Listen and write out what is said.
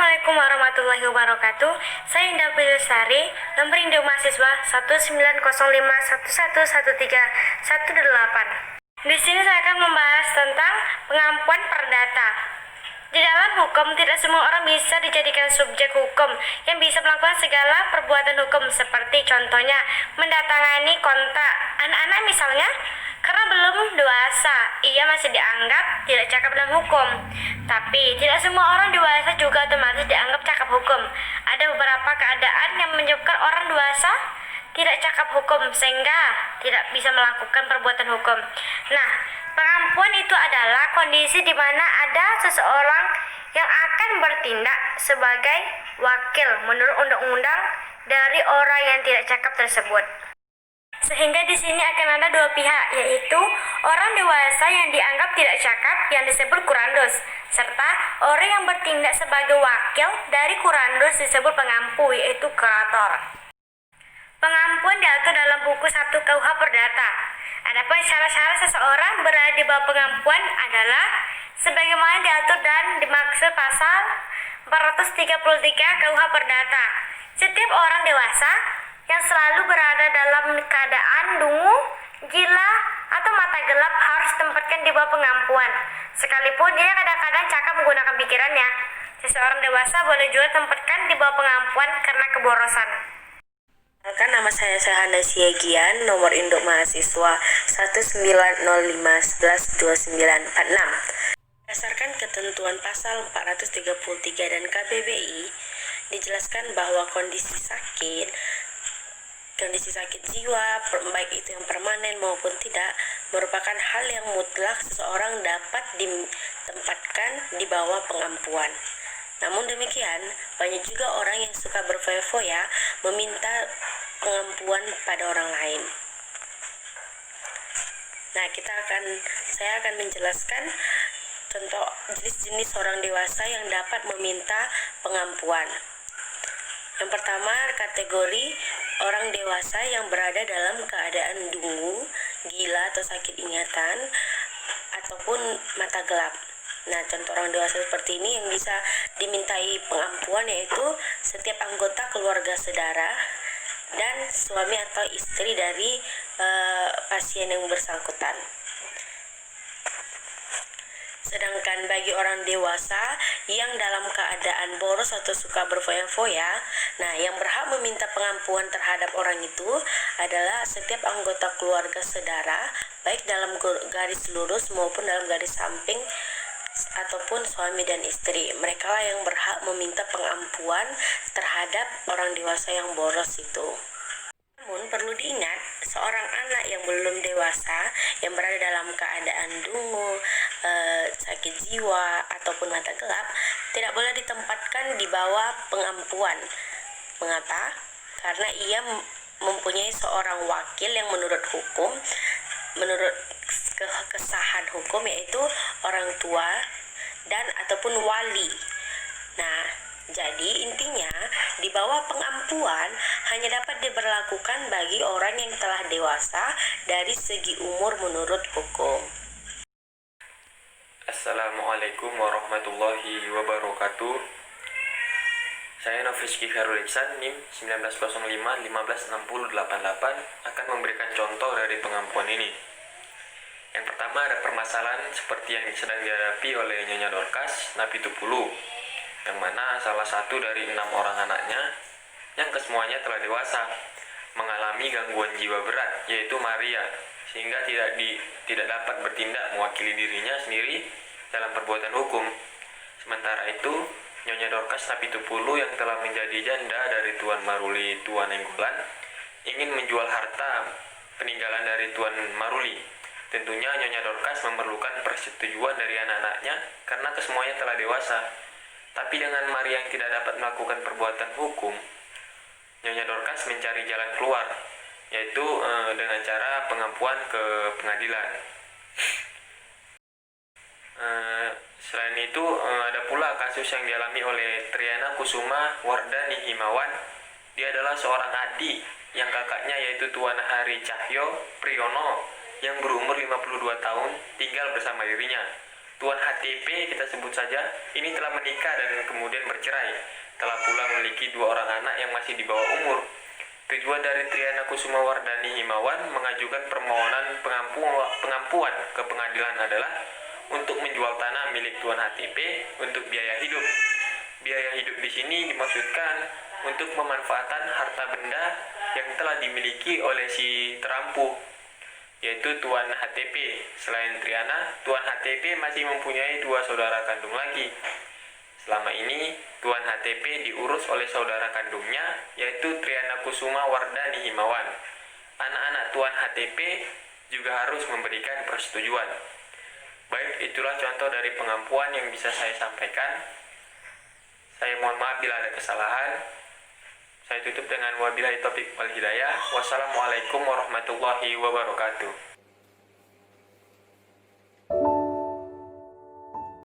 Assalamualaikum warahmatullahi wabarakatuh. Saya Indah Pilusari, nomor induk mahasiswa 19051113118. Di sini saya akan membahas tentang pengampuan perdata. Di dalam hukum, tidak semua orang bisa dijadikan subjek hukum yang bisa melakukan segala perbuatan hukum, seperti contohnya mendatangani kontak anak-anak misalnya. Karena belum dewasa, ia masih dianggap tidak cakap dalam hukum. Tapi tidak semua orang dewasa juga otomatis dianggap cakap hukum. Ada beberapa keadaan yang menyebabkan orang dewasa tidak cakap hukum sehingga tidak bisa melakukan perbuatan hukum. Nah, pengampuan itu adalah kondisi di mana ada seseorang yang akan bertindak sebagai wakil menurut undang-undang dari orang yang tidak cakap tersebut. Sehingga di sini akan ada dua pihak, yaitu orang dewasa yang dianggap tidak cakap yang disebut kurandos, serta orang yang bertindak sebagai wakil dari kurandos disebut pengampu, yaitu kurator. Pengampuan diatur dalam buku 1 KUH Perdata. Adapun syarat-syarat seseorang berada di bawah pengampuan adalah sebagaimana diatur dan dimaksud pasal 433 KUH Perdata. Setiap orang dewasa yang selalu berada dalam keadaan dungu, gila, atau mata gelap harus ditempatkan di bawah pengampuan. Sekalipun dia kadang-kadang cakap menggunakan pikirannya, seseorang dewasa boleh juga ditempatkan di bawah pengampuan karena keborosan. Nama saya Sahana Siagian, nomor induk mahasiswa 19051112946. Berdasarkan ketentuan pasal 433 dan KBBI, dijelaskan bahwa kondisi sakit jiwa, baik itu yang permanen maupun tidak, merupakan hal yang mutlak seseorang dapat ditempatkan di bawah pengampuan. Namun demikian, banyak juga orang yang suka berfoya-foya meminta pengampuan pada orang lain. Nah, saya akan menjelaskan contoh jenis-jenis orang dewasa yang dapat meminta pengampuan. Yang pertama, kategori orang dewasa yang berada dalam keadaan dungu, gila atau sakit ingatan, ataupun mata gelap. Nah, contoh orang dewasa seperti ini yang bisa dimintai pengampuan yaitu setiap anggota keluarga saudara dan suami atau istri dari pasien yang bersangkutan. Sedangkan bagi orang dewasa yang dalam keadaan boros atau suka berfoya-foya, nah yang berhak meminta pengampuan terhadap orang itu adalah setiap anggota keluarga saudara, baik dalam garis lurus maupun dalam garis samping ataupun suami dan istri. Mereka lah yang berhak meminta pengampuan terhadap orang dewasa yang boros itu. Namun perlu diingat, seorang anak yang belum dewasa yang berada dalam keadaan dungu, sakit jiwa ataupun mata gelap tidak boleh ditempatkan di bawah pengampuan. Mengapa? Karena ia mempunyai seorang wakil yang menurut kesahan hukum, yaitu orang tua dan ataupun wali. Nah, jadi intinya di bawah pengampuan hanya dapat diberlakukan bagi orang yang telah dewasa dari segi umur menurut hukum. Assalamualaikum warahmatullahi wabarakatuh. Saya Nofriski Khairul Ihsan, NIM 1905-156088 akan memberikan contoh dari pengampuan ini. Yang pertama, ada permasalahan seperti yang sedang dihadapi oleh Nyonya Dorcas Napitupulu, yang mana salah satu dari 6 orang anaknya yang kesemuanya telah dewasa mengalami gangguan jiwa berat, yaitu Maria, sehingga tidak dapat bertindak mewakili dirinya sendiri dalam perbuatan hukum. Sementara itu, Nyonya Dorcas Napitupulu yang telah menjadi janda dari Tuan Maruli Tuan Nenggolan ingin menjual harta peninggalan dari Tuan Maruli. Tentunya Nyonya Dorcas memerlukan persetujuan dari anak-anaknya karena kesemuanya telah dewasa. Tapi dengan Maria yang tidak dapat melakukan perbuatan hukum, Nyonya Dorcas mencari jalan keluar, yaitu dengan cara pengampuan ke pengadilan. Selain itu, ada pula kasus yang dialami oleh Triana Kusuma Wardani Himawan. Dia adalah seorang adik yang kakaknya yaitu Tuan Hari Cahyo Priyono yang berumur 52 tahun tinggal bersama dirinya. Tuan HTP kita sebut saja, ini telah menikah dan kemudian bercerai, telah pula memiliki 2 orang anak yang masih di bawah umur. Tujuan dari Triana Kusuma Wardani Himawan mengajukan permohonan pengampuan ke pengadilan adalah untuk menjual tanah milik Tuan HTP untuk biaya hidup. Biaya hidup di sini dimaksudkan untuk pemanfaatan harta benda yang telah dimiliki oleh si terampuh, yaitu Tuan HTP. Selain Triana, Tuan HTP masih mempunyai 2 saudara kandung lagi. Selama ini, Tuan HTP diurus oleh saudara kandungnya, yaitu Triana Kusuma Wardani Himawan. Anak-anak Tuan HTP juga harus memberikan persetujuan. Baik, itulah contoh dari pengampuan yang bisa saya sampaikan. Saya mohon maaf bila ada kesalahan. Saya tutup dengan wabillahi taufiq wal hidayah. Wassalamualaikum warahmatullahi wabarakatuh.